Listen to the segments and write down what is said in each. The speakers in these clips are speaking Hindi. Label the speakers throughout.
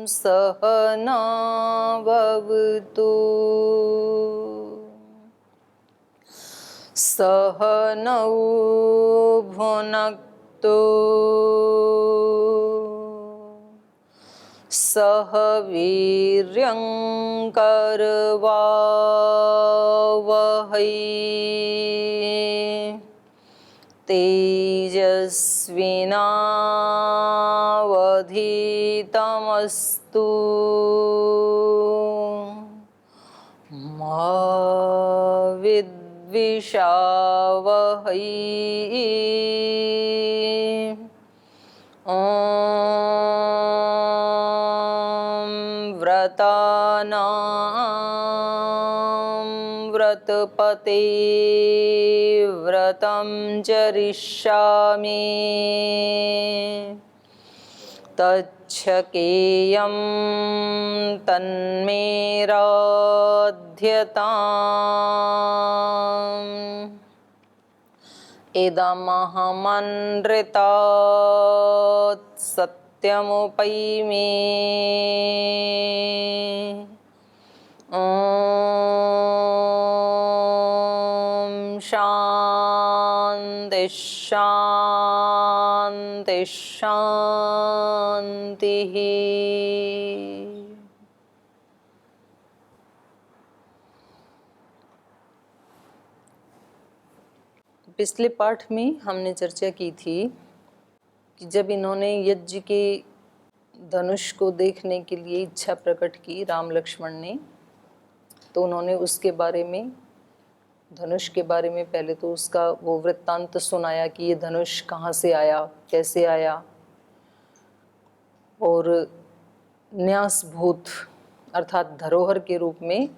Speaker 1: सहनाववतु सहनौ भुनक्तु सह वीर्यं करवावहै तेजस्विनावधीतमस्तु मा विद्विषावहै। व्रतानां व्रतपते व्रतं चरिष्यामि तच्छकेयं तन्मे राध्यताम् इदमहमनृतात् सत्यमुपैमि ॐ शान्ति शान्ति शान्तिः। पिछले पाठ में हमने चर्चा की थी कि जब इन्होंने यज्ञ के धनुष को देखने के लिए इच्छा प्रकट की राम लक्ष्मण ने, तो उन्होंने उसके बारे में, धनुष के बारे में पहले तो उसका वो वृत्तांत सुनाया कि ये धनुष कहाँ से आया, कैसे आया, और न्यासभूत अर्थात धरोहर के रूप में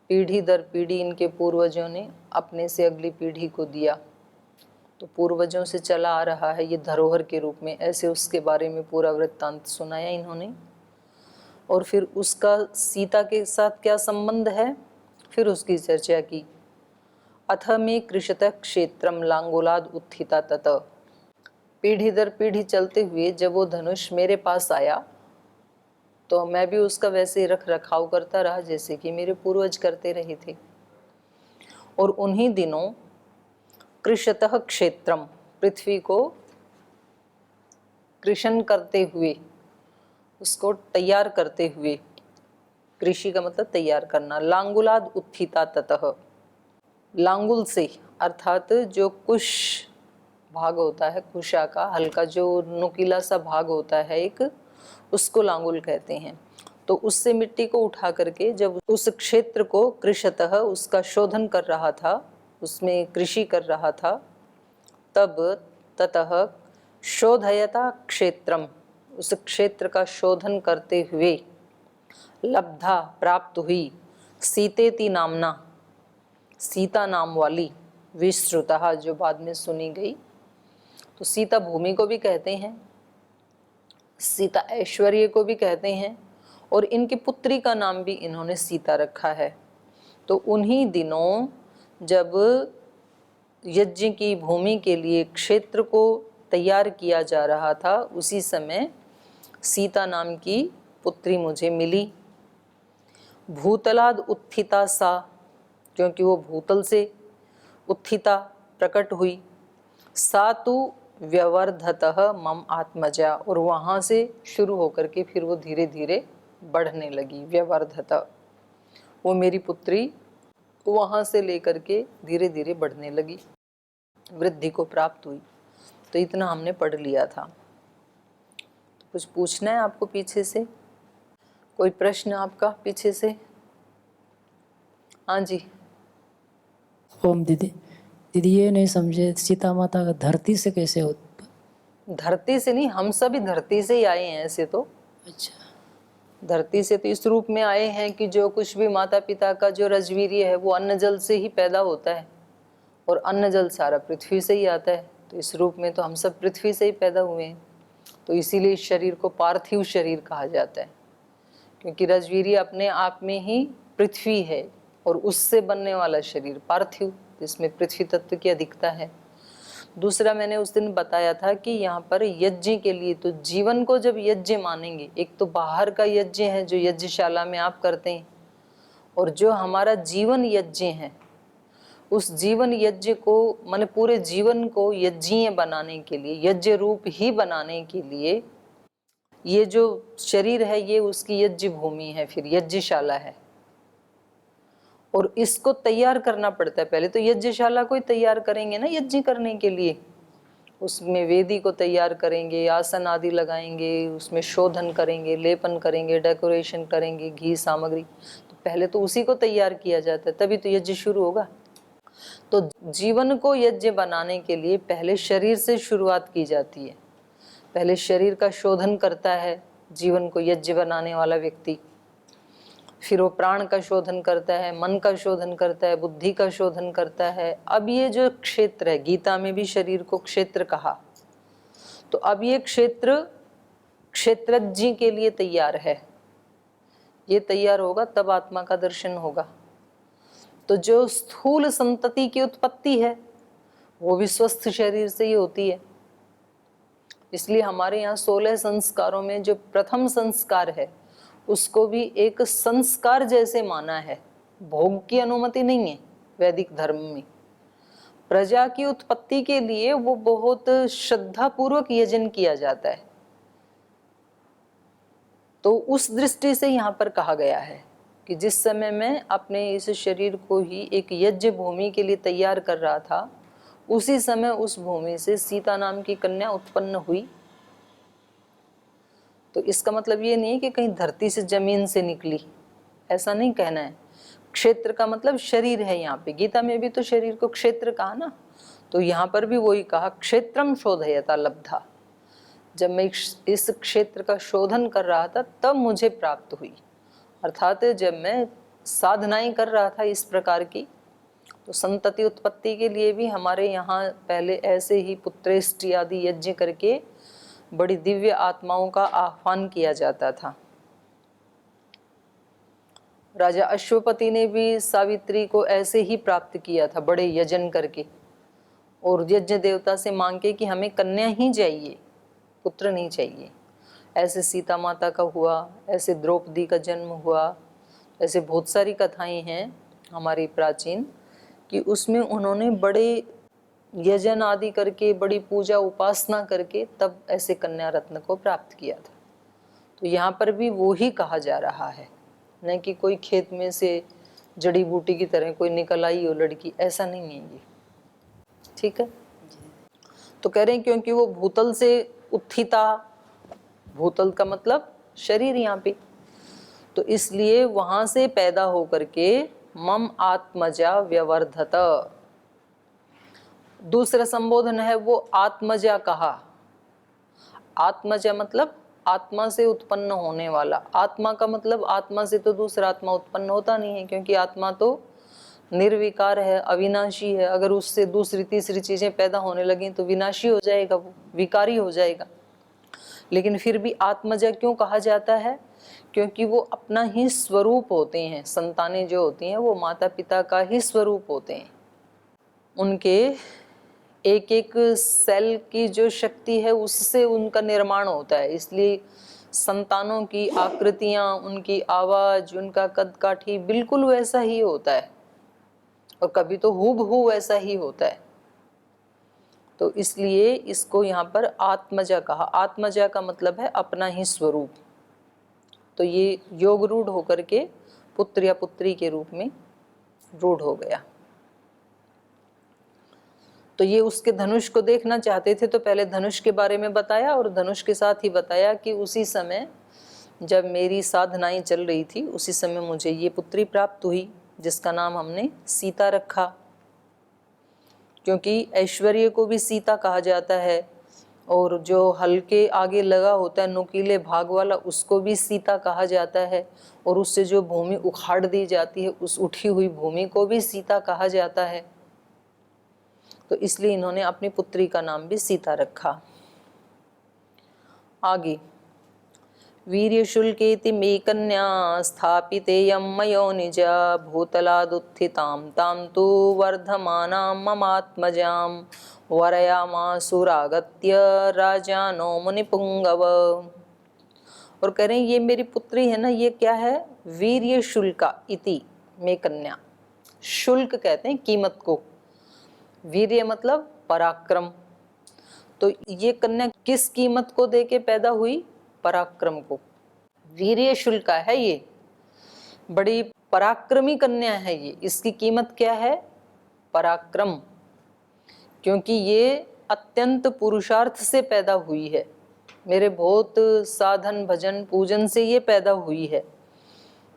Speaker 1: पीढ़ी दर पीढ़ी इनके पूर्वजों ने अपने से अगली पीढ़ी को दिया। तो पूर्वजों से चला आ रहा है ये धरोहर के रूप में, ऐसे उसके बारे में पूरा वृत्तांत सुनाया इन्होंने। और फिर उसका सीता के साथ क्या संबंध है, फिर उसकी चर्चा की। अथ में कृषत क्षेत्रम लांगोलाद उत्थिता तत, पीढ़ी दर पीढ़ी चलते हुए जब वो धनुष मेरे पास आया तो मैं भी उसका वैसे रख रखाव करता रहा जैसे कि मेरे पूर्वज करते रहे थे। और उन्हीं दिनों कृषतः क्षेत्रम, पृथ्वी को कृषण करते हुए, उसको तैयार करते हुए, कृषि का मतलब तैयार करना, लांगुलाद उत्थिता ततः, लांगुल से अर्थात जो कुश भाग होता है, कुशा का हल्का जो नुकीला सा भाग होता है एक, उसको लांगुल कहते हैं। तो उससे मिट्टी को उठा करके जब उस क्षेत्र को कृषतः उसका शोधन कर रहा था, उसमें कृषि कर रहा था, तब ततः शोधयता क्षेत्रम, उस क्षेत्र का शोधन करते हुए, लब्धा प्राप्त हुई, सीतेति नामना, सीता नाम वाली, विश्रुतः जो बाद में सुनी गई। तो सीता भूमि को भी कहते हैं, सीता ऐश्वर्य को भी कहते हैं, और इनकी पुत्री का नाम भी इन्होंने सीता रखा है। तो उन्हीं दिनों जब यज्ञ की भूमि के लिए क्षेत्र को तैयार किया जा रहा था, उसी समय सीता नाम की पुत्री मुझे मिली। भूतलाद उत्थिता सा, क्योंकि वो भूतल से उत्थिता प्रकट हुई। सा तु व्यवर्धतः मम आत्मजा, और वहाँ से शुरू होकर के फिर वो धीरे धीरे बढ़ने लगी। व्यवर्धत, वो मेरी पुत्री वहाँ से लेकर के धीरे धीरे बढ़ने लगी, वृद्धि को प्राप्त हुई। तो इतना हमने पढ़ लिया था। तो कुछ पूछना है आपको पीछे से, कोई प्रश्न आपका पीछे से? हाँ जी।
Speaker 2: ओम दीदी, ये नहीं समझे सीता माता का धरती से कैसे हो?
Speaker 1: धरती से नहीं, हम सभी धरती से ही आए हैं ऐसे तो।
Speaker 2: अच्छा,
Speaker 1: धरती से तो इस रूप में आए हैं कि जो कुछ भी माता पिता का जो रजवीर्य है वो अन्न जल से ही पैदा होता है, और अन्न जल सारा पृथ्वी से ही आता है। तो इस रूप में तो हम सब पृथ्वी से ही पैदा हुए हैं। तो इसीलिए इस शरीर को पार्थिव शरीर कहा जाता है, क्योंकि रजवीर्य अपने आप में ही पृथ्वी है, और उससे बनने वाला शरीर पार्थिव, जिसमें पृथ्वी तत्व की अधिकता है। दूसरा मैंने उस दिन बताया था कि यहाँ पर यज्ञ के लिए, तो जीवन को जब यज्ञ मानेंगे, एक तो बाहर का यज्ञ है जो यज्ञशाला में आप करते हैं, और जो हमारा जीवन यज्ञ है, उस जीवन यज्ञ को माने पूरे जीवन को यज्ञीय बनाने के लिए, यज्ञ रूप ही बनाने के लिए ये जो शरीर है ये उसकी यज्ञ भूमि है, फिर यज्ञशाला है। और इसको तैयार करना पड़ता है। पहले तो यज्ञशाला को ही तैयार करेंगे ना यज्ञ करने के लिए, उसमें वेदी को तैयार करेंगे, आसन आदि लगाएंगे, उसमें शोधन करेंगे, लेपन करेंगे, डेकोरेशन करेंगे, घी सामग्री, तो पहले तो उसी को तैयार किया जाता है, तभी तो यज्ञ शुरू होगा। तो जीवन को यज्ञ बनाने के लिए पहले शरीर से शुरुआत की जाती है। पहले शरीर का शोधन करता है जीवन को यज्ञ बनाने वाला व्यक्ति, फिर वो प्राण का शोधन करता है, मन का शोधन करता है, बुद्धि का शोधन करता है। अब ये जो क्षेत्र है, गीता में भी शरीर को क्षेत्र कहा, तो अब ये क्षेत्र क्षेत्रज्ञ के लिए तैयार है। ये तैयार होगा तब आत्मा का दर्शन होगा। तो जो स्थूल संतति की उत्पत्ति है वो भी स्वस्थ शरीर से ही होती है। इसलिए हमारे यहाँ 16 संस्कारों में जो प्रथम संस्कार है उसको भी एक संस्कार जैसे माना है, भोग की अनुमति नहीं है। वैदिक धर्म में प्रजा की उत्पत्ति के लिए वो बहुत श्रद्धा पूर्वक यजन किया जाता है। तो उस दृष्टि से यहाँ पर कहा गया है कि जिस समय मैं अपने इस शरीर को ही एक यज्ञ भूमि के लिए तैयार कर रहा था, उसी समय उस भूमि से सीता नाम की कन्या उत्पन्न हुई। तो इसका मतलब ये नहीं है कि कहीं धरती से जमीन से निकली, ऐसा नहीं कहना है। क्षेत्र का मतलब शरीर है। यहाँ पे गीता में भी तो शरीर को क्षेत्र कहा ना, तो यहाँ पर भी वही कहा, क्षेत्रम शोधयता लब्धा। जब मैं इस क्षेत्र का शोधन कर रहा था तब मुझे प्राप्त हुई। अर्थात जब मैं साधनाएं कर रहा था इस प्रकार की, तो संतति उत्पत्ति के लिए भी हमारे यहाँ पहले ऐसे ही पुत्रेष्टि आदि यज्ञ करके बड़ी दिव्य आत्माओं का आह्वान किया जाता था। राजा अश्वपति ने भी सावित्री को ऐसे ही प्राप्त किया था, बड़े यजन करके, और यज्ञ देवता से मांग के कि हमें कन्या ही चाहिए, पुत्र नहीं चाहिए। ऐसे सीता माता का हुआ, ऐसे द्रौपदी का जन्म हुआ, ऐसे बहुत सारी कथाएं हैं हमारी प्राचीन कि उसमें उन्होंने बड़े यजन आदि करके, बड़ी पूजा उपासना करके तब ऐसे कन्या रत्न को प्राप्त किया था। तो यहाँ पर भी वो ही कहा जा रहा है, न कि कोई खेत में से जड़ी बूटी की तरह कोई निकल आई हो लड़की, ऐसा नहीं है ये। ठीक है। तो कह रहे हैं क्योंकि वो भूतल से उत्थिता, भूतल का मतलब शरीर यहाँ पे, तो इसलिए वहां से पैदा होकर के मम आत्मजा व्यवर्धत। दूसरा संबोधन है वो आत्मजा कहा। आत्मजा मतलब आत्मा से उत्पन्न होने वाला। आत्मा का मतलब आत्मा से तो दूसरा आत्मा उत्पन्न होता नहीं है, क्योंकि आत्मा तो निर्विकार है, अविनाशी है। अगर उससे दूसरी तीसरी चीजें पैदा होने लगी तो विनाशी हो जाएगा, वो विकारी हो जाएगा। लेकिन फिर भी आत्मजा क्यों कहा जाता है? क्योंकि वो अपना ही स्वरूप होते हैं। संतानें जो होती हैं वो माता पिता का ही स्वरूप होते हैं। उनके एक एक सेल की जो शक्ति है उससे उनका निर्माण होता है। इसलिए संतानों की आकृतियां, उनकी आवाज, उनका कद काठी बिल्कुल वैसा ही होता है, और कभी तो हूबहू वैसा ही होता है। तो इसलिए इसको यहाँ पर आत्मजा कहा। आत्मजा का मतलब है अपना ही स्वरूप। तो ये योग रूढ़ होकर के पुत्र या पुत्री के रूप में रूढ़ हो गया। तो ये उसके धनुष को देखना चाहते थे, तो पहले धनुष के बारे में बताया, और धनुष के साथ ही बताया कि उसी समय जब मेरी साधनाएं चल रही थी उसी समय मुझे ये पुत्री प्राप्त हुई, जिसका नाम हमने सीता रखा। क्योंकि ऐश्वर्य को भी सीता कहा जाता है, और जो हल्के आगे लगा होता है नुकीले भाग वाला उसको भी सीता कहा जाता है, और उससे जो भूमि उखाड़ दी जाती है उस उठी हुई भूमि को भी सीता कहा जाता है। तो इसलिए इन्होंने अपनी पुत्री का नाम भी सीता रखा। आगे वीर्यशुल्केति मे कन्या स्थापितेयं मयोनिजा भूतलादुत्थितां तां तु वर्धमानां ममात्मजां वरयामासुरागत्य राजानो मुनिपुंगव। और कह रहे हैं ये मेरी पुत्री है ना, ये क्या है, वीर्य शुल्का इति में कन्या। शुल्क कहते हैं कीमत को, वीर्य मतलब पराक्रम। तो ये कन्या किस कीमत को देके पैदा हुई, पराक्रम को। वीर्य शुल्का है ये, बड़ी पराक्रमी कन्या है ये, इसकी कीमत क्या है, पराक्रम, क्योंकि ये अत्यंत पुरुषार्थ से पैदा हुई है, मेरे बहुत साधन भजन पूजन से ये पैदा हुई है।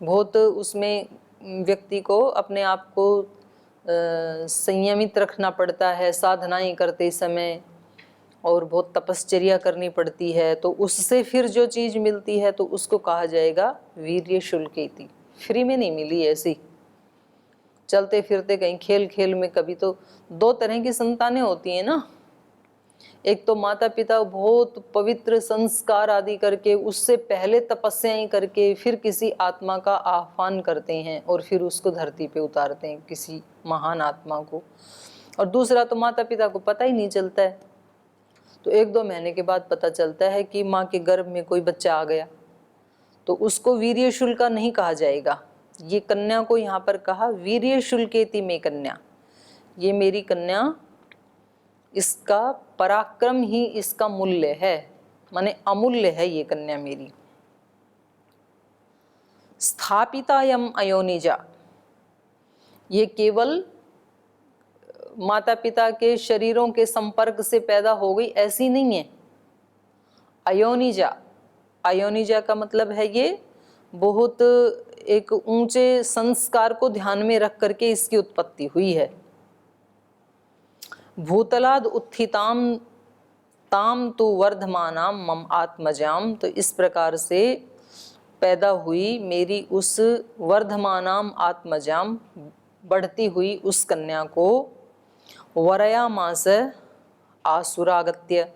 Speaker 1: बहुत उसमें व्यक्ति को अपने आप को संयमित रखना पड़ता है साधनाएं करते समय, और बहुत तपश्चर्या करनी पड़ती है, तो उससे फिर जो चीज़ मिलती है तो उसको कहा जाएगा वीर्य शुल्केति। फ्री में नहीं मिली ऐसी, चलते फिरते कहीं खेल खेल में। कभी तो दो तरह की संतानें होती हैं ना, एक तो माता पिता बहुत पवित्र संस्कार आदि करके उससे पहले तपस्याएं करके फिर किसी आत्मा का आह्वान करते हैं और फिर उसको धरती पे उतारते हैं, किसी महान आत्मा को। और दूसरा तो माता पिता को पता ही नहीं चलता है, तो 1-2 महीने के बाद पता चलता है कि माँ के गर्भ में कोई बच्चा आ गया, तो उसको वीर्य शुल्का नहीं कहा जाएगा। ये कन्या को यहाँ पर कहा वीर्य शुल्केति में कन्या, ये मेरी कन्या, इसका पराक्रम ही इसका मूल्य है, माने अमूल्य है ये कन्या मेरी। स्थापितायम अयोनिजा, ये केवल माता पिता के शरीरों के संपर्क से पैदा हो गई ऐसी नहीं है। अयोनिजा, अयोनिजा का मतलब है ये बहुत एक ऊंचे संस्कार को ध्यान में रख करके इसकी उत्पत्ति हुई है। भूतलाद उत्थिताम ताम तु वर्धमानाम मम आत्मजाम, तो इस प्रकार से पैदा हुई मेरी उस वर्धमानाम आत्मजाम, बढ़ती हुई उस कन्या को, वरयामास आसुरागत्य,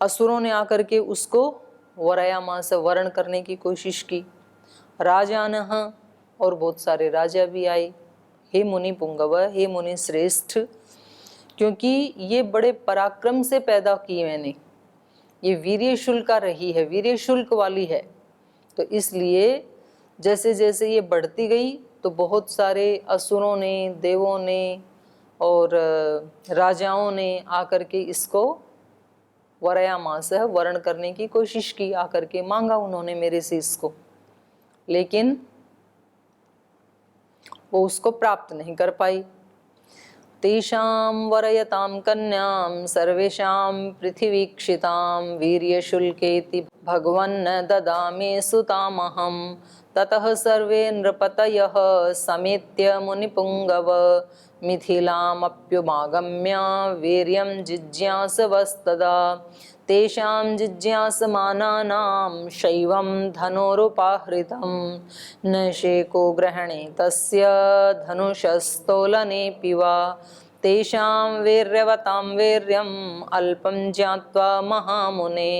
Speaker 1: असुरों ने आकर के उसको वरयामास वर्ण करने की कोशिश की। राजानः, और बहुत सारे राजा भी आए। हे मुनि पुंगव, हे मुनि श्रेष्ठ, क्योंकि ये बड़े पराक्रम से पैदा की मैंने, ये वीर्य शुल्का रही है, वीर्य शुल्क वाली है, तो इसलिए जैसे जैसे ये बढ़ती गई तो बहुत सारे असुरों ने, देवों ने और राजाओं ने आकर के इसको वरयामास वर्ण करने की कोशिश की, आकर के मांगा उन्होंने मेरे से इसको, लेकिन वो उसको प्राप्त नहीं कर पाई। तेषां वरयतां कन्यां सर्वेषां पृथिवीक्षितां वीर्यशुल्केति भगवन्न ददामि सुतामहं। ततः सर्वे नृपतयः समेत्य मुनिपुंगव मिथिलामप्युमागम्य वीर्यं जिज्ञासवस्तदा। तेषां जिज्ञासमानानां शैवं धनुरुपाहृतं न शेको ग्रहणे तस्य धनुषस्तोलनेऽपि वा। तेषां वीर्यवतां वीर्यम् अल्पं ज्ञात्वा महामुने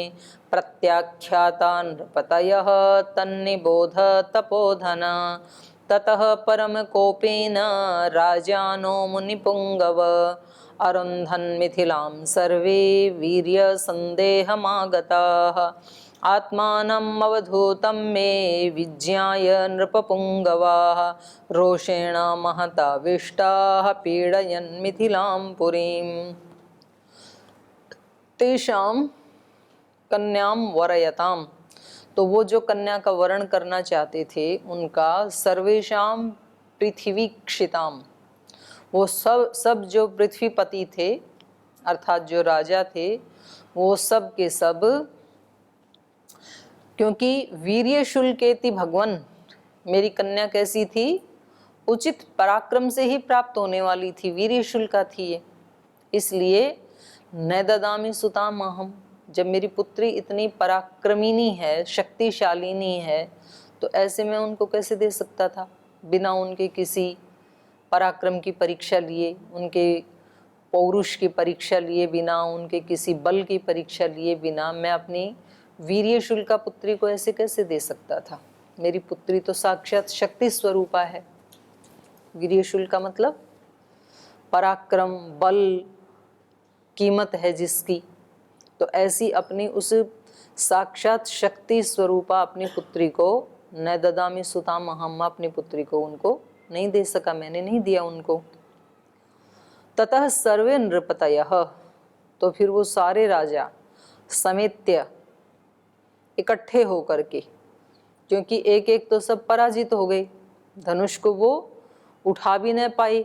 Speaker 1: प्रत्याख्याता नृपतयः तन्निबोध तपोधना। ततः परमकोपेन राजानो मुनिपुंगव अरुन्धन् मिथिलां सर्वे वीर्यसन्देहमागताः। आत्मानम् अवधूतं मे विज्ञाय नृपपुंगवाः रोषेण महताविष्टाः पीडयन् मिथिलां पुरीम्। तेषां कन्यां वरयताम, तो वो जो कन्या का वरण करना चाहते थे उनका सर्वेषां पृथ्वीक्षिताम, वो सब जो पृथ्वीपति थे अर्थात जो राजा थे वो सब के सब, क्योंकि वीर्य शुल्केति भगवन, मेरी कन्या कैसी थी, उचित पराक्रम से ही प्राप्त होने वाली थी, वीर्य शुल्का थी ये, इसलिए न ददामि सुतामहं, जब मेरी पुत्री इतनी पराक्रमिनी है, शक्तिशालिनी है, तो ऐसे में उनको कैसे दे सकता था बिना उनके किसी पराक्रम की परीक्षा लिए, उनके पौरुष की परीक्षा लिए बिना, उनके किसी बल की परीक्षा लिए बिना मैं अपनी वीर्य शुल्का पुत्री को ऐसे कैसे दे सकता था? मेरी पुत्री तो साक्षात शक्ति स्वरूपा है। वीर्य शुल्का मतलब पराक्रम, बल, कीमत है जिसकी। तो ऐसी अपनी उस साक्षात शक्ति स्वरूपा अपनी पुत्री को न ददामि सुताम अहम, अपनी पुत्री को उनको नहीं दे सका, मैंने नहीं दिया उनको। ततः सर्वे नृपतयः, तो फिर वो सारे राजा समेत्य इकट्ठे होकर के, क्योंकि एक एक तो सब पराजित हो गए, धनुष को वो उठा भी न पाए,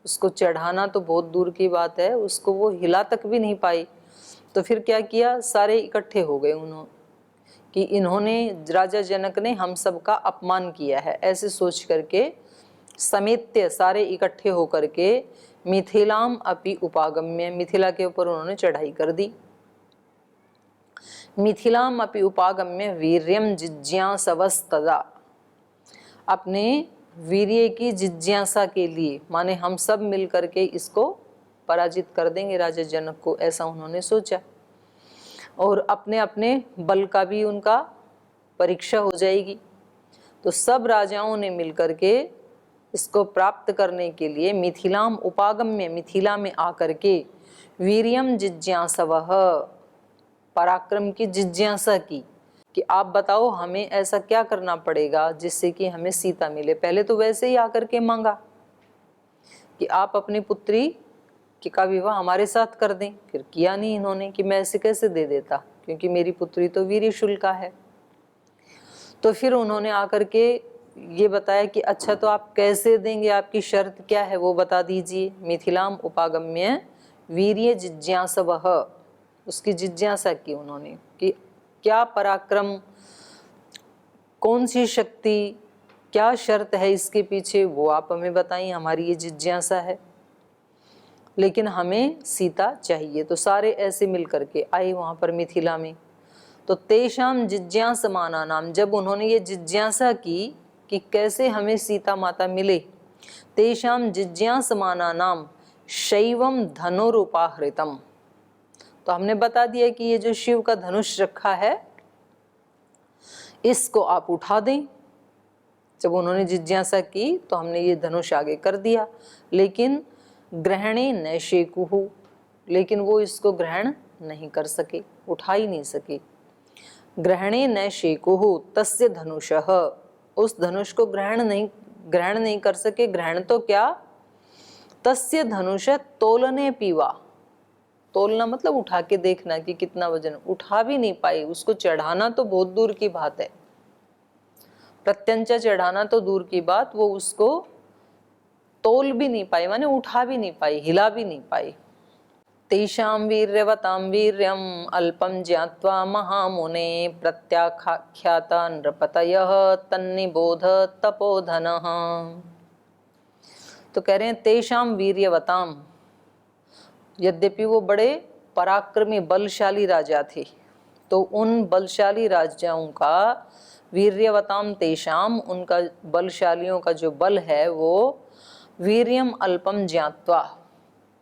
Speaker 1: उसको चढ़ाना तो बहुत दूर की बात है, उसको वो हिला तक भी नहीं पाई। तो फिर क्या किया, सारे इकट्ठे हो गए उन्होंने कि इन्होंने, राजा जनक ने हम सब का अपमान किया है, ऐसे सोच करके समेत्य सारे इकट्ठे होकर के मिथिलाम अपि उपागम्य, मिथिला के ऊपर उन्होंने चढ़ाई कर दी। मिथिलाम अपि उपागम्य वीर्यम जिज्ञासवस्तदा, अपने वीर्य की जिज्ञासा के लिए, माने हम सब मिल करके इसको पराजित कर देंगे राजा जनक को, ऐसा उन्होंने सोचा। और अपने अपने बल का भी उनका परीक्षा हो जाएगी। तो सब राजाओं ने मिलकर के इसको प्राप्त करने के लिए मिथिलाम उपागम्य, मिथिला में आकर के वीर्यम जिज्ञासवः, पराक्रम की जिज्ञासा की कि आप बताओ हमें ऐसा क्या करना पड़ेगा जिससे कि हमें सीता मिले। पहले तो वैसे ही आकर के मांगा कि आप अपनी पुत्री का विवाह हमारे साथ कर दें, फिर किया नहीं इन्होंने कि मैं ऐसे कैसे दे देता, क्योंकि मेरी पुत्री तो वीर्य शुल्का है। तो फिर उन्होंने आकर के ये बताया कि अच्छा तो आप कैसे देंगे, आपकी शर्त क्या है वो बता दीजिए। मिथिलाम उपागम्य वीर्य जिज्ञासवः, उसकी जिज्ञासा की उन्होंने कि क्या पराक्रम, कौन सी शक्ति, क्या शर्त है इसके पीछे, वो आप हमें बताइए, हमारी ये जिज्ञासा है, लेकिन हमें सीता चाहिए। तो सारे ऐसे मिल करके आए वहाँ पर मिथिला में। तो तेषाम जिज्ञासमाना नाम, जब उन्होंने ये जिज्ञासा की कि कैसे हमें सीता माता मिले, तेषाम जिज्ञासमाना नाम शैवम धनुरुपाहृतम, तो हमने बता दिया कि ये जो शिव का धनुष रखा है इसको आप उठा दें। जब उन्होंने जिज्ञासा की तो हमने ये धनुष आगे कर दिया, लेकिन ग्रहणे न शेकुहु, लेकिन वो इसको ग्रहण नहीं कर सके, उठा ही नहीं सके। ग्रहणे न शेकुहु तस्य धनुषः, उस धनुष को ग्रहण नहीं कर सके। ग्रहण तो क्या, तस्य धनुष तोलने पीवा, तोलना मतलब उठा के देखना कि कितना वजन, उठा भी नहीं पाई, उसको चढ़ाना तो बहुत दूर की बात है, प्रत्यंचा चढ़ाना तो दूर की बात, वो उसको तोल भी नहीं पाई, माने उठा भी नहीं पाई, हिला भी नहीं पाई। तेषां वीर्यवतां वीर्यम अल्पम ज्ञात्वा महामुने प्रत्याख्याता नृपतयः तन्निबोध तपोधनः। तो कह रहे हैं तेषां वीर्यवताम, यद्यपि वो बड़े पराक्रमी बलशाली राजा थे, तो उन बलशाली राजाओं का वीर्यवताम तेषाम, उनका बलशालियों का जो बल है वो वीर्यम अल्पम ज्ञात्वा,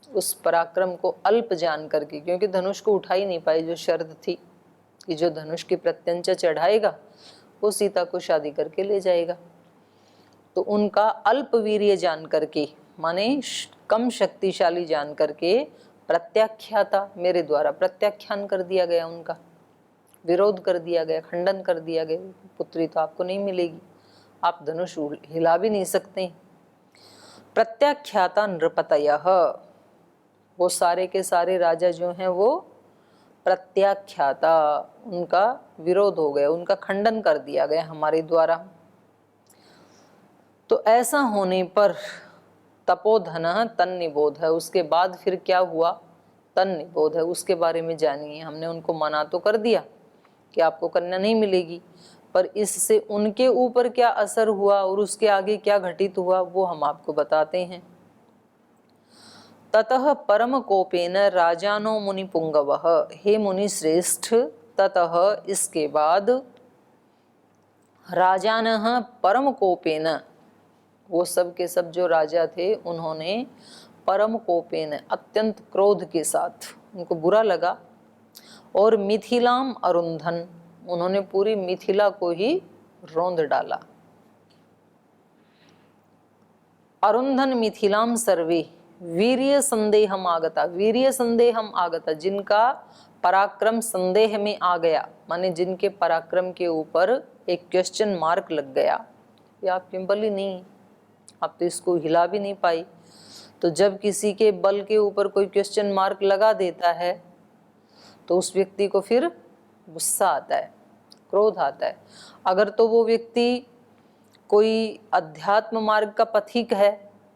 Speaker 1: उस पराक्रम को अल्प जान करके, क्योंकि धनुष को उठा ही नहीं पाई, जो शर्त थी कि जो धनुष की प्रत्यंचा चढ़ाएगा वो सीता को शादी करके ले जाएगा। तो उनका अल्प वीर्य जान करके, माने कम शक्तिशाली जान करके, प्रत्याख्याता, मेरे द्वारा प्रत्याख्यान कर दिया गया, उनका विरोध कर दिया गया, खंडन कर दिया गया, पुत्री तो आपको नहीं मिलेगी, आप धनुष हिला भी नहीं सकते। प्रत्याख्याता नृपतयः, वो सारे के सारे राजा जो हैं वो प्रत्याख्याता, उनका विरोध हो गया, उनका खंडन कर दिया गया हमारे द्वारा। तो ऐसा होने पर तपोधन तन्निबोध है, उसके बाद फिर क्या हुआ, तन्निबोध है, उसके बारे में जानिए। हमने उनको मना तो कर दिया कि आपको कन्या नहीं मिलेगी, पर इससे उनके ऊपर क्या असर हुआ और उसके आगे क्या घटित हुआ वो हम आपको बताते हैं। ततः परम कोपेन राजानो मुनि पुंगवः, हे मुनि श्रेष्ठ, ततः इसके बाद राजानः परम कोपेन, वो सब के सब जो राजा थे उन्होंने परम कोपेन, अत्यंत क्रोध के साथ, उनको बुरा लगा और मिथिलाम अरुंधन, उन्होंने पूरी मिथिला को ही रौंद डाला। अरुंधन मिथिलाम सर्वे वीर्य संदेहम आगता, वीर्य संदेहम आगता, जिनका पराक्रम संदेह में आ गया, माने जिनके पराक्रम के ऊपर एक क्वेश्चन मार्क लग गया, ये आपके बल ही नहीं, आप तो इसको हिला भी नहीं पाई। तो जब किसी के बल के ऊपर कोई क्वेश्चन मार्क लगा देता है तो उस व्यक्ति को फिर गुस्सा आता है, क्रोध आता है। अगर तो वो व्यक्ति कोई अध्यात्म मार्ग का पथिक है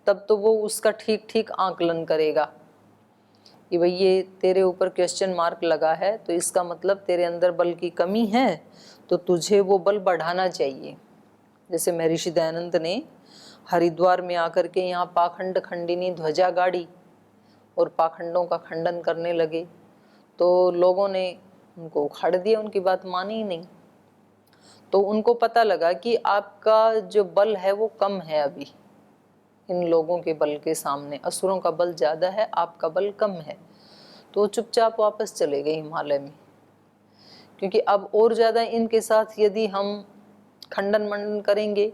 Speaker 1: तब तो वो उसका ठीक ठीक आकलन करेगा कि भाई ये तेरे ऊपर क्वेश्चन मार्क लगा है तो इसका मतलब तेरे अंदर बल की कमी है, तो तुझे वो बल बढ़ाना चाहिए। जैसे महर्षि दयानंद ने हरिद्वार में आकर के यहाँ पाखंड खंडिनी ध्वजा गाड़ी और पाखंडों का खंडन करने लगे, तो लोगों ने उनको उखाड़ दिया, उनकी बात मानी ही नहीं। तो उनको पता लगा कि आपका जो बल है वो कम है, अभी इन लोगों के बल के सामने असुरों का बल ज़्यादा है, आपका बल कम है। तो चुपचाप वापस चले गए हिमालय में, क्योंकि अब और ज़्यादा इनके साथ यदि हम खंडन मंडन करेंगे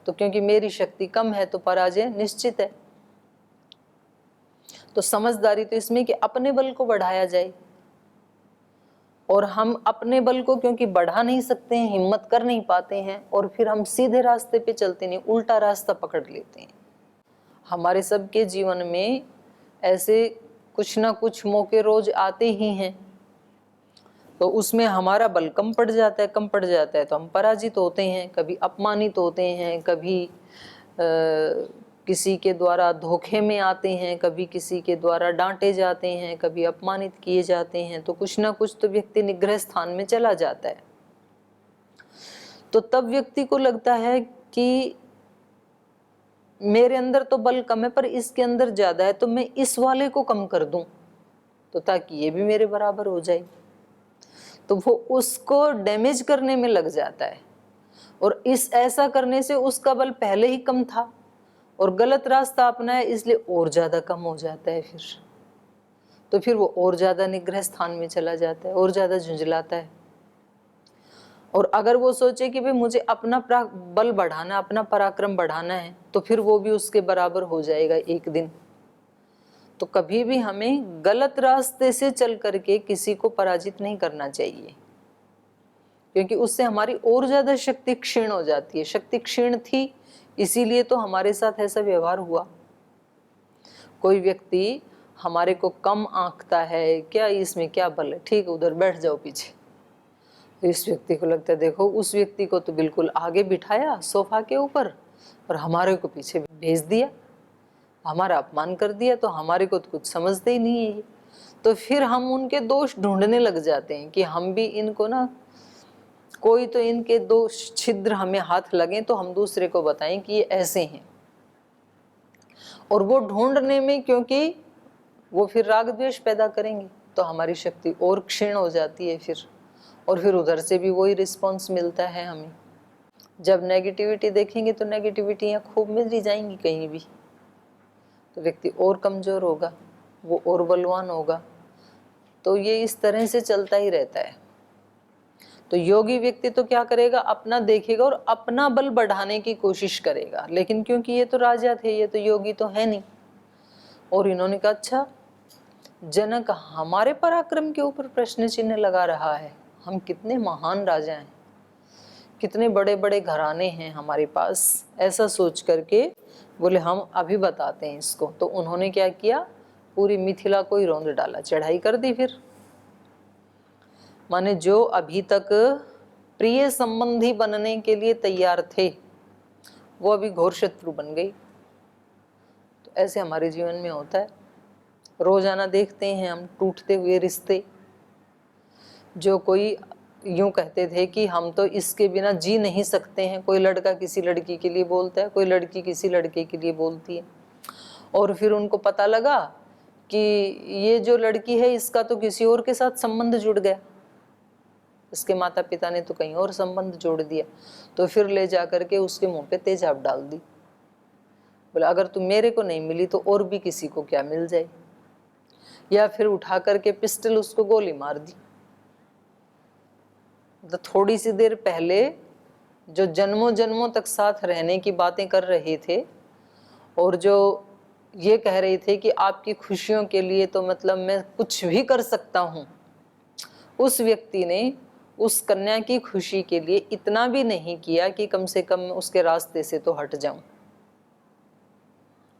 Speaker 1: तो क्योंकि मेरी शक्ति कम है तो पराजय निश्चित है। तो समझदारी तो इसमें कि अपने बल को बढ़ाया जाए, और हम अपने बल को क्योंकि बढ़ा नहीं सकते हैं, हिम्मत कर नहीं पाते हैं, और फिर हम सीधे रास्ते पे चलते नहीं, उल्टा रास्ता पकड़ लेते हैं। हमारे सबके जीवन में ऐसे कुछ ना कुछ मौके रोज आते ही हैं, तो उसमें हमारा बल कम पड़ जाता है तो हम पराजित होते हैं, कभी अपमानित होते हैं, कभी किसी के द्वारा धोखे में आते हैं, कभी किसी के द्वारा डांटे जाते हैं, कभी अपमानित किए जाते हैं, तो कुछ ना कुछ तो व्यक्ति निग्रह स्थान में चला जाता है। तो तब व्यक्ति को लगता है कि मेरे अंदर तो बल कम है पर इसके अंदर ज्यादा है, तो मैं इस वाले को कम कर दूं तो ताकि ये भी मेरे बराबर हो जाए। तो वो उसको डैमेज करने में लग जाता है, और इस ऐसा करने से उसका बल पहले ही कम था और गलत रास्ता अपनाया, इसलिए और ज्यादा कम हो जाता है। तो फिर वो और ज्यादा निग्रह स्थान में चला जाता है, और ज्यादा झुंझलाता है। और अगर वो सोचे कि भाई मुझे अपना बल बढ़ाना, अपना पराक्रम बढ़ाना है, तो फिर वो भी उसके बराबर हो जाएगा एक दिन। तो कभी भी हमें गलत रास्ते से चल करके किसी को पराजित नहीं करना चाहिए, क्योंकि उससे हमारी और ज्यादा शक्ति क्षीण हो जाती है। शक्ति क्षीण थी इसीलिए तो हमारे साथ ऐसा व्यवहार हुआ। कोई व्यक्ति हमारे को कम आंकता है, क्या इसमें क्या बल है, ठीक है उधर बैठ जाओ पीछे। इस व्यक्ति को लगता है देखो उस व्यक्ति को तो बिल्कुल आगे बिठाया सोफा के ऊपर और हमारे को पीछे भेज दिया, हमारा अपमान कर दिया, तो हमारे को तो कुछ समझते ही नहीं है। तो फिर हम उनके दोष ढूंढने लग जाते हैं कि हम भी इनको ना, कोई तो इनके दोष छिद्र हमें हाथ लगे तो हम दूसरे को बताएं कि ये ऐसे हैं। और वो ढूंढने में क्योंकि वो फिर राग द्वेष पैदा करेंगे तो हमारी शक्ति और क्षीण हो जाती है फिर, और फिर उधर से भी वही रिस्पॉन्स मिलता है हमें। जब नेगेटिविटी देखेंगे तो नेगेटिविटियाँ खूब मिल जाएंगी कहीं भी, तो व्यक्ति और कमजोर होगा, वो और बलवान होगा। तो ये इस तरह से चलता ही रहता है। तो योगी व्यक्ति तो क्या करेगा, अपना देखेगा और अपना बल बढ़ाने की कोशिश करेगा। लेकिन क्योंकि ये तो राजा थे, ये तो योगी तो है नहीं, और इन्होंने कहा अच्छा जनक हमारे पराक्रम के ऊपर प्रश्न चिन्ह लगा रहा है, हम कितने महान राजा हैं, कितने बड़े बड़े घराने हैं हमारे पास, ऐसा सोच करके बोले हम अभी बताते हैं इसको। तो उन्होंने क्या किया, पूरी मिथिला को ही रौंद डाला, चढ़ाई कर दी। फिर माने जो अभी तक प्रिय संबंधी बनने के लिए तैयार थे वो अभी घोर शत्रु बन गई। तो ऐसे हमारे जीवन में होता है, रोजाना देखते हैं हम टूटते हुए रिश्ते। जो कोई यूं कहते थे कि हम तो इसके बिना जी नहीं सकते हैं, कोई लड़का किसी लड़की के लिए बोलता है, कोई लड़की किसी लड़के के लिए बोलती है, और फिर उनको पता लगा कि ये जो लड़की है इसका तो किसी और के साथ संबंध जुड़ गया, इसके माता पिता ने तो कहीं और संबंध जोड़ दिया। तो फिर ले जा करके उसके मुंह पे तेजाब डाल दी, बोला अगर तू मेरे को नहीं मिली तो और भी किसी को क्या मिल जाए। या फिर उठा करके पिस्टल उसको गोली मार दी, तो थोड़ी सी देर पहले जो जन्मों जन्मों तक साथ रहने की बातें कर रहे थे और जो ये कह रहे थे कि आपकी खुशियों के लिए तो मतलब मैं कुछ भी कर सकता हूँ, उस व्यक्ति ने उस कन्या की खुशी के लिए इतना भी नहीं किया कि कम से कम उसके रास्ते से तो हट जाऊं।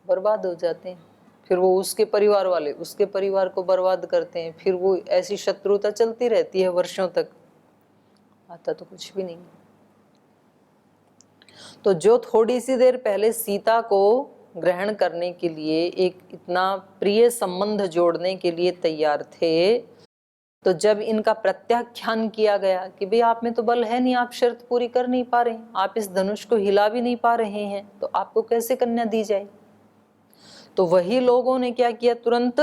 Speaker 1: बर्बाद हो जाते हैं। फिर वो उसके परिवार वाले उसके परिवार को बर्बाद करते हैं। फिर वो ऐसी शत्रुता चलती रहती है वर्षों तक, आता तो कुछ भी नहीं। तो जो थोड़ी सी देर पहले सीता को ग्रहण करने के लिए, एक इतना प्रिय संबंध जोड़ने के लिए तैयार थे, तो जब इनका प्रत्याख्यान किया गया कि भाई आप में तो बल है नहीं, आप शर्त पूरी कर नहीं पा रहे, आप इस धनुष को हिला भी नहीं पा रहे हैं, तो आपको कैसे कन्या दी जाए। तो वही लोगों ने क्या किया, तुरंत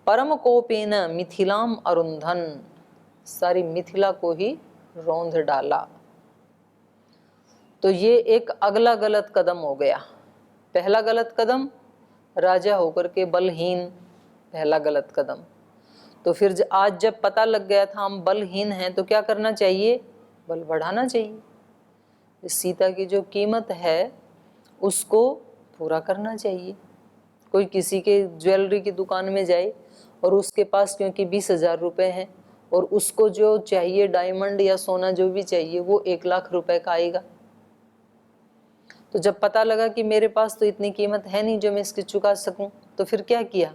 Speaker 1: परम कोपेन मिथिलाम अरुंधन, सारी मिथिला को ही रौंद डाला। तो ये एक अगला गलत कदम हो गया। पहला गलत कदम, राजा होकर के बलहीन, पहला गलत कदम। तो फिर आज जब पता लग गया था हम बलहीन हैं, तो क्या करना चाहिए, बल बढ़ाना चाहिए। सीता की जो कीमत है उसको पूरा करना चाहिए। कोई किसी के ज्वेलरी की दुकान में जाए और उसके पास क्योंकि 20,000 रुपये हैं और उसको जो चाहिए डायमंड या सोना जो भी चाहिए वो 1,00,000 रुपए का आएगा। तो जब पता लगा कि मेरे पास तो इतनी कीमत है नहीं जो मैं इसकी चुका सकूं, तो फिर क्या किया,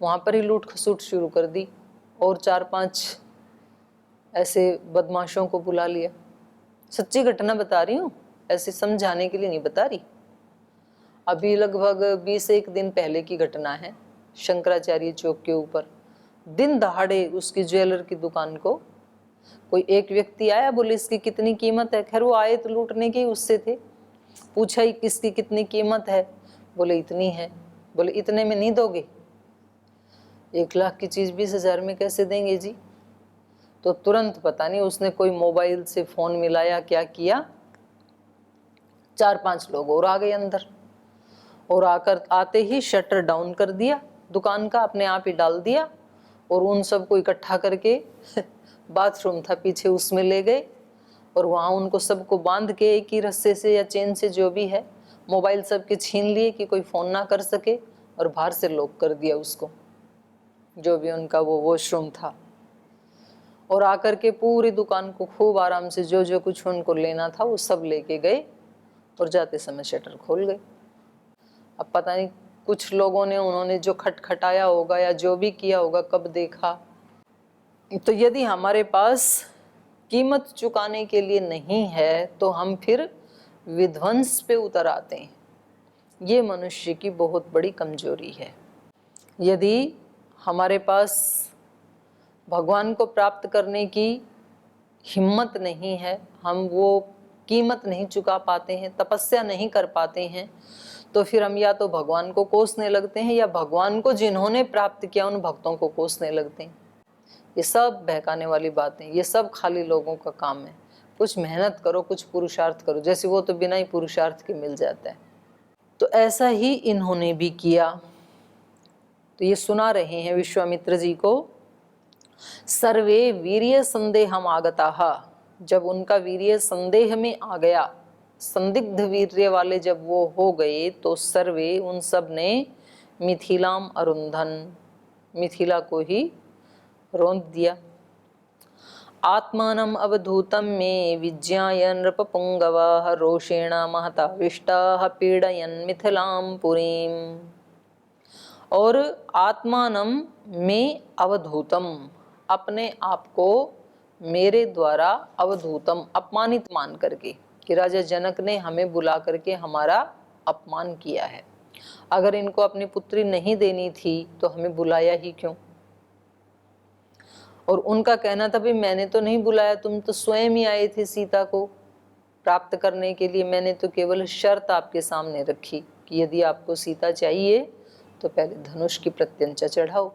Speaker 1: वहाँ पर ही लूट खसूट शुरू कर दी और 4-5 ऐसे बदमाशों को बुला लिया। सच्ची घटना बता रही हूँ, ऐसे समझाने के लिए नहीं बता रही। अभी लगभग 20-1 दिन पहले की घटना है। शंकराचार्य चौक के ऊपर दिन दहाड़े उसकी ज्वेलर की दुकान को कोई एक व्यक्ति आया, बोले इसकी कितनी कीमत है। खैर वो आए तो लूटने के उससे थे। पूछा ही किसकी कितनी कीमत है, बोले इतनी है। बोले इतने में नहीं दोगे, 1,00,000 की चीज 20,000 में कैसे देंगे जी। तो तुरंत पता नहीं उसने कोई मोबाइल से फोन मिलाया, क्या किया, 4-5 लोग और आ गए अंदर और आकर आते ही शटर डाउन कर दिया दुकान का, अपने आप ही डाल दिया और उन सबको इकट्ठा करके बाथरूम था पीछे उसमें ले गए और वहाँ उनको सबको बांध के एक ही रस्से से या चेन से जो भी है, मोबाइल सबके छीन लिए कि कोई फ़ोन ना कर सके और बाहर से लॉक कर दिया उसको, जो भी उनका वो वॉशरूम था। और आकर के पूरी दुकान को खूब आराम से जो जो कुछ उनको लेना था वो सब लेके गए और जाते समय शटर खोल गए। अब पता नहीं कुछ लोगों ने उन्होंने जो खटखटाया होगा या जो भी किया होगा, कब देखा। तो यदि हमारे पास कीमत चुकाने के लिए नहीं है तो हम फिर विध्वंस पे उतर आते हैं। ये मनुष्य की बहुत बड़ी कमजोरी है। यदि हमारे पास भगवान को प्राप्त करने की हिम्मत नहीं है, हम वो कीमत नहीं चुका पाते हैं, तपस्या नहीं कर पाते हैं, तो फिर हम या तो भगवान को कोसने लगते हैं या भगवान को जिन्होंने प्राप्त किया उन भक्तों को कोसने लगते हैं। ये सब बहकाने वाली बातें, ये सब खाली लोगों का काम है। कुछ मेहनत करो, कुछ पुरुषार्थ करो, जैसे वो तो बिना ही पुरुषार्थ के मिल जाता है। तो ऐसा ही इन्होंने भी किया। तो ये सुना रहे हैं विश्वामित्र जी को, सर्वे वीर्य संदेहम आगताः, जब उनका वीर्य संदेह में आ गया, संदिग्ध वीर्य वाले जब वो हो गए, तो सर्वे उन सब ने मिथिलाम अरुंधन, मिथिला को ही रौंद दिया। आत्मानम अवधूतम में विज्ञाय नृपपुंगवाः रोषेण महताविष्टाः पीडयन् मिथिलां पुरीम। और आत्मानम में अवधूतम, अपने आप को मेरे द्वारा अवधूतम, अपमानित मान करके, कि राजा जनक ने हमें बुला करके हमारा अपमान किया है। अगर इनको अपनी पुत्री नहीं देनी थी तो हमें बुलाया ही क्यों। और उनका कहना था भाई मैंने तो नहीं बुलाया, तुम तो स्वयं ही आए थे सीता को प्राप्त करने के लिए। मैंने तो केवल शर्त आपके सामने रखी कि यदि आपको सीता चाहिए तो पहले धनुष की प्रत्यंचा चढ़ाओ।